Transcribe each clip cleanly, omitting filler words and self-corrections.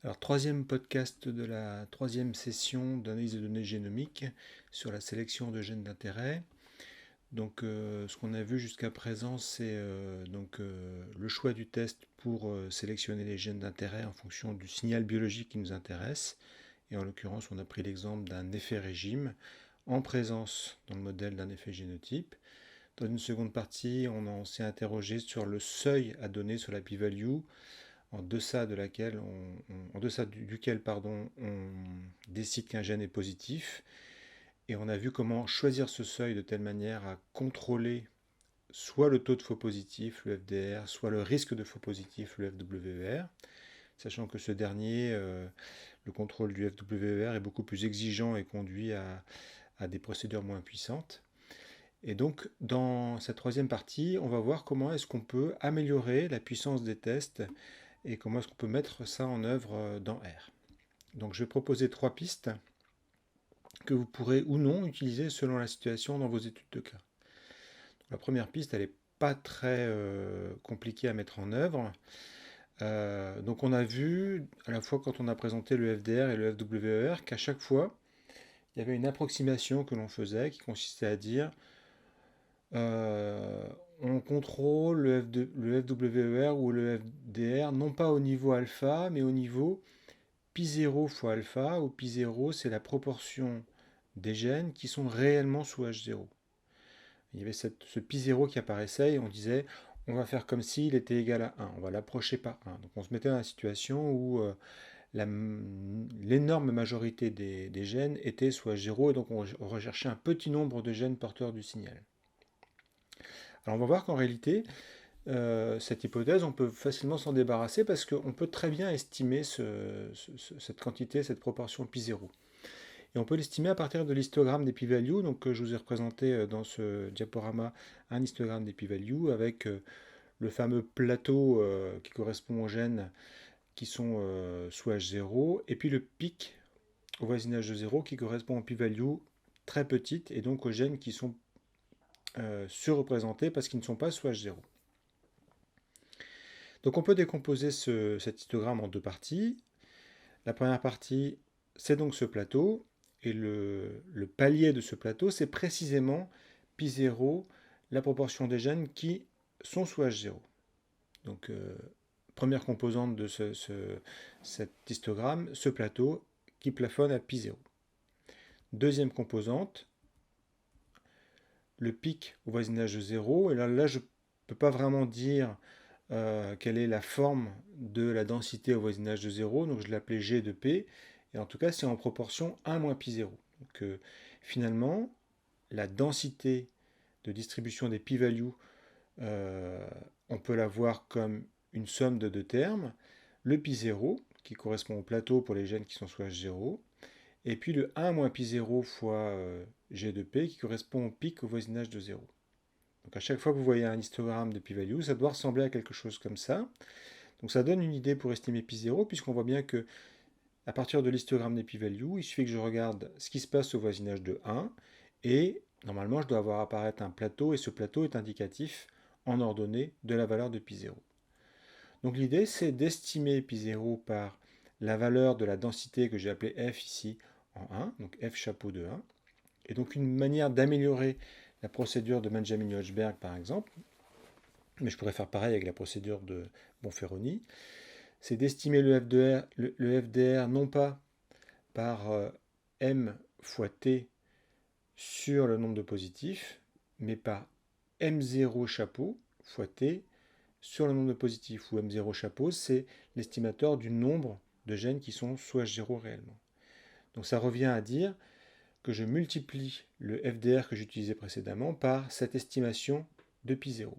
Alors, troisième podcast de la troisième session d'analyse de données génomiques sur la sélection de gènes d'intérêt. Donc, ce qu'on a vu jusqu'à présent, c'est le choix du test pour sélectionner les gènes d'intérêt en fonction du signal biologique qui nous intéresse. Et en l'occurrence, on a pris l'exemple d'un effet régime en présence dans le modèle d'un effet génotype. Dans une seconde partie, on s'est interrogé sur le seuil à donner sur la p-value en deçà duquel on décide qu'un gène est positif. Et on a vu comment choisir ce seuil de telle manière à contrôler soit le taux de faux positif, le FDR, soit le risque de faux positif, le FWER, sachant que ce dernier, le contrôle du FWER est beaucoup plus exigeant et conduit à des procédures moins puissantes. Et donc, dans cette troisième partie, on va voir comment est-ce qu'on peut améliorer la puissance des tests et comment est-ce qu'on peut mettre ça en œuvre dans R. Donc je vais proposer trois pistes que vous pourrez ou non utiliser selon la situation dans vos études de cas. La première piste, elle n'est pas très compliquée à mettre en œuvre. Donc on a vu, à la fois quand on a présenté le FDR et le FWER, qu'à chaque fois, il y avait une approximation que l'on faisait qui consistait à dire on contrôle le FWER ou le FDR non pas au niveau alpha, mais au niveau pi0 fois alpha, où pi0 c'est la proportion des gènes qui sont réellement sous H0. Il y avait ce pi0 qui apparaissait et on disait on va faire comme s'il était égal à 1, on va l'approcher par 1. Donc on se mettait dans la situation où l'énorme majorité des gènes étaient sous H0 et donc on recherchait un petit nombre de gènes porteurs du signal. Alors on va voir qu'en réalité, cette hypothèse, on peut facilement s'en débarrasser parce qu'on peut très bien estimer cette quantité, cette proportion pi0. Et on peut l'estimer à partir de l'histogramme des p-values. Donc je vous ai représenté dans ce diaporama un histogramme des p-values avec le fameux plateau qui correspond aux gènes qui sont sous H0 et puis le pic au voisinage de 0 qui correspond aux p-values très petites et donc aux gènes qui sont surreprésentés parce qu'ils ne sont pas sous H0. Donc on peut décomposer cet histogramme en deux parties. La première partie, c'est donc ce plateau, et le palier de ce plateau, c'est précisément pi0, la proportion des gènes qui sont sous H0. Donc première composante de cet histogramme, ce plateau qui plafonne à pi0. Deuxième composante, le pic au voisinage de 0, et là je ne peux pas vraiment dire quelle est la forme de la densité au voisinage de 0, donc je l'appelais G de P, et en tout cas c'est en proportion 1 moins pi0. Donc finalement, la densité de distribution des p-values, on peut la voir comme une somme de deux termes, le pi0, qui correspond au plateau pour les gènes qui sont sous H0, et puis le 1 moins pi0 fois G de P, qui correspond au pic au voisinage de 0. Donc à chaque fois que vous voyez un histogramme de p-value, ça doit ressembler à quelque chose comme ça. Donc ça donne une idée pour estimer pi0, puisqu'on voit bien que à partir de l'histogramme des p-values, il suffit que je regarde ce qui se passe au voisinage de 1, et normalement je dois avoir apparaître un plateau, et ce plateau est indicatif en ordonnée de la valeur de pi0. Donc l'idée c'est d'estimer pi0 par la valeur de la densité que j'ai appelée f ici en 1, donc f chapeau de 1. Et donc une manière d'améliorer la procédure de Benjamin-Hochberg par exemple, mais je pourrais faire pareil avec la procédure de Bonferroni, c'est d'estimer le FDR non pas par m fois t sur le nombre de positifs, mais par m0 chapeau fois t sur le nombre de positifs, où m0 chapeau, c'est l'estimateur du nombre de gènes qui sont sous H0 réellement. Donc ça revient à dire que je multiplie le FDR que j'utilisais précédemment par cette estimation de pi0.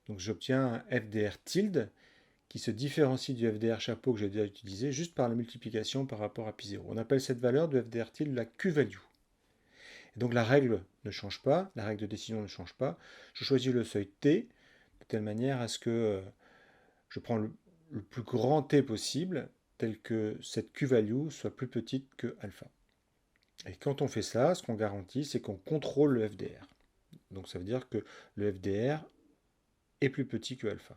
Donc j'obtiens un FDR tilde qui se différencie du FDR chapeau que j'ai déjà utilisé juste par la multiplication par rapport à pi0. On appelle cette valeur de FDR tilde la Q-value. Et donc la règle ne change pas, la règle de décision ne change pas. Je choisis le seuil t de telle manière à ce que je prends le plus grand t possible, tel que cette Q-value soit plus petite que alpha. Et quand on fait ça, ce qu'on garantit, c'est qu'on contrôle le FDR. Donc ça veut dire que le FDR est plus petit que alpha.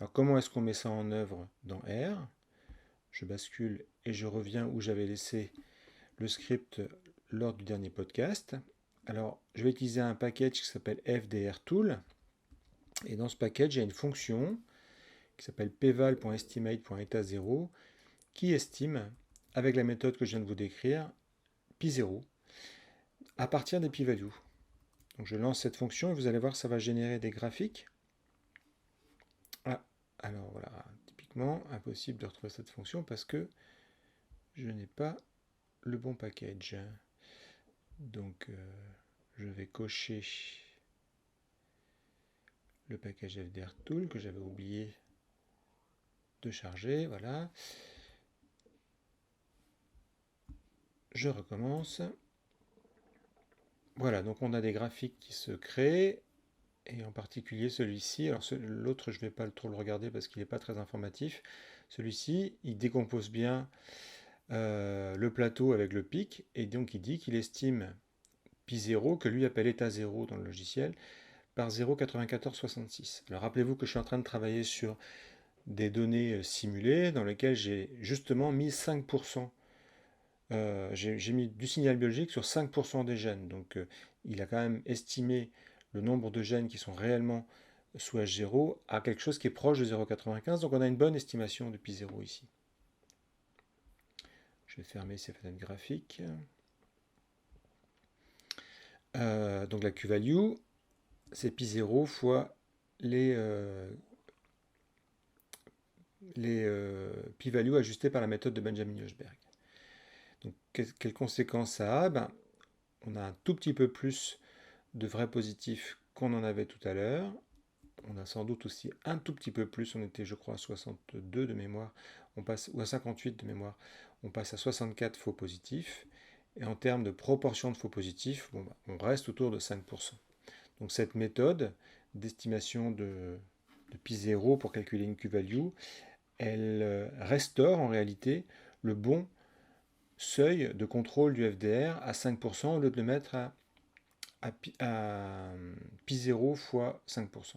Alors comment est-ce qu'on met ça en œuvre dans R? je bascule et je reviens où j'avais laissé le script lors du dernier podcast. Alors, je vais utiliser un package qui s'appelle fdrtool. Et dans ce package, il y a une fonction qui s'appelle pval.estimate.eta0 qui estime, avec la méthode que je viens de vous décrire, pi0 à partir des p-values. Donc je lance cette fonction et vous allez voir, ça va générer des graphiques. Ah, alors voilà, typiquement, impossible de retrouver cette fonction parce que je n'ai pas le bon package. Donc je vais cocher le package fdrtool que j'avais oublié de charger. Voilà. Je recommence. Voilà, donc on a des graphiques qui se créent, et en particulier celui-ci. Alors l'autre, je ne vais pas trop le regarder parce qu'il n'est pas très informatif. Celui-ci, il décompose bien le plateau avec le pic, et donc il dit qu'il estime pi0, que lui appelle état 0 dans le logiciel, par 0,9466. Alors rappelez-vous que je suis en train de travailler sur des données simulées dans lesquelles j'ai justement mis 5%. J'ai mis du signal biologique sur 5% des gènes. Donc il a quand même estimé le nombre de gènes qui sont réellement sous H0 à quelque chose qui est proche de 0,95. Donc on a une bonne estimation de pi0 ici. Je vais fermer ces fenêtres graphiques. Donc la Q-value, c'est pi0 fois les p-values ajustées par la méthode de Benjamin-Hochberg. Donc quelles conséquences ça a? On a un tout petit peu plus de vrais positifs qu'on en avait tout à l'heure. On a sans doute aussi un tout petit peu plus, on était je crois à 62 de mémoire, on passe, ou à 58 de mémoire, on passe à 64 faux positifs. Et en termes de proportion de faux positifs, on reste autour de 5%. Donc cette méthode d'estimation de pi0 pour calculer une Q-value, elle restaure en réalité le bon seuil de contrôle du FDR à 5% au lieu de le mettre à pi0 fois 5%.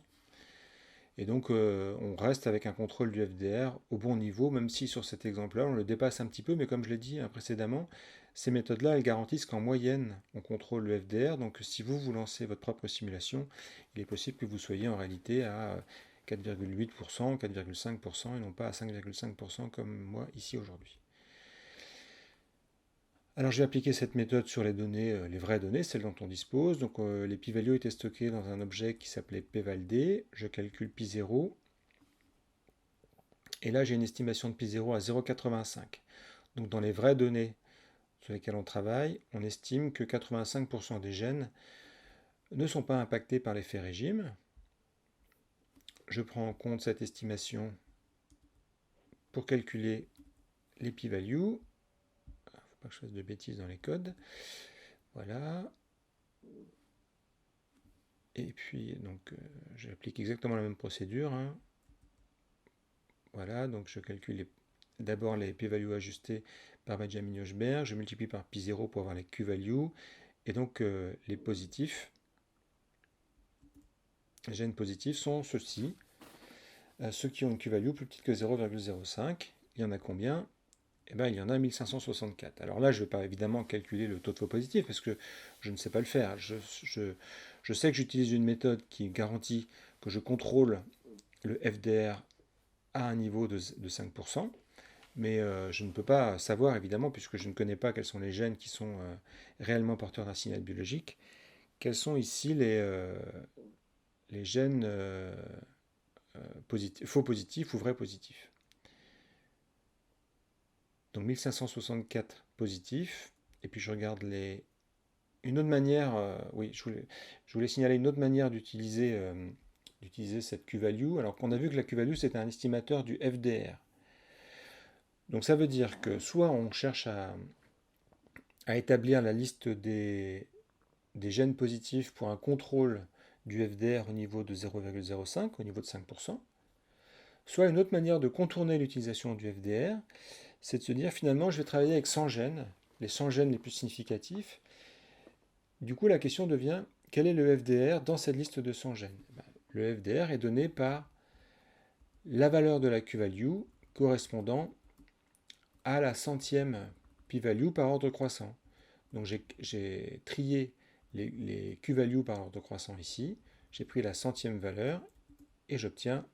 Et donc on reste avec un contrôle du FDR au bon niveau, même si sur cet exemple-là on le dépasse un petit peu, mais comme je l'ai dit précédemment, ces méthodes-là, elles garantissent qu'en moyenne on contrôle le FDR, donc si vous lancez votre propre simulation, il est possible que vous soyez en réalité à 4,8%, 4,5% et non pas à 5,5% comme moi ici aujourd'hui. Alors je vais appliquer cette méthode sur les données, les vraies données, celles dont on dispose. Donc les p-values étaient stockées dans un objet qui s'appelait pvald. Je calcule pi0. Et là j'ai une estimation de pi0 à 0,85. Donc dans les vraies données sur lesquelles on travaille, on estime que 85% des gènes ne sont pas impactés par l'effet régime. Je prends en compte cette estimation pour calculer les p-values. Il ne faut pas que je fasse de bêtises dans les codes. Voilà. Et puis, donc, j'applique exactement la même procédure. Voilà, donc je calcule d'abord les p-values ajustées par Benjamin-Hochberg. Je multiplie par pi0 pour avoir les q-values. Et donc, les positifs, les gènes positifs sont ceux-ci. Ceux qui ont une q-value plus petite que 0,05. Il y en a combien? Eh bien, il y en a 1564. Alors là, je ne vais pas évidemment calculer le taux de faux positif parce que je ne sais pas le faire. Je sais que j'utilise une méthode qui garantit que je contrôle le FDR à un niveau de 5%, mais je ne peux pas savoir évidemment, puisque je ne connais pas quels sont les gènes qui sont réellement porteurs d'un signal biologique, quels sont ici les gènes faux positifs ou vrais positifs. Donc 1564 positifs, et puis je regarde une autre manière, oui, je voulais signaler une autre manière d'utiliser cette Q-value, alors qu'on a vu que la Q-value c'était un estimateur du FDR. Donc ça veut dire que soit on cherche à établir la liste des gènes positifs pour un contrôle du FDR au niveau de 0,05, au niveau de 5%, soit une autre manière de contourner l'utilisation du FDR, c'est de se dire finalement je vais travailler avec 100 gènes, les 100 gènes les plus significatifs. Du coup la question devient quel est le FDR dans cette liste de 100 gènes? Le FDR est donné par la valeur de la Q-value correspondant à la centième p-value par ordre croissant. Donc j'ai trié les q-values par ordre croissant ici, j'ai pris la centième valeur et j'obtiens,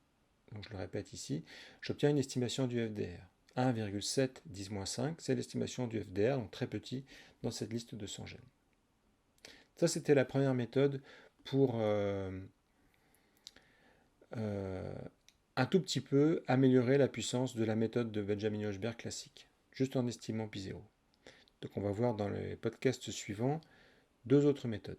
donc je le répète ici, j'obtiens une estimation du FDR. 1,7 10-5, c'est l'estimation du FDR, donc très petit dans cette liste de 100 gènes. Ça, c'était la première méthode pour un tout petit peu améliorer la puissance de la méthode de Benjamin-Hochberg classique, juste en estimant pi0. Donc on va voir dans les podcasts suivants 2 autres méthodes.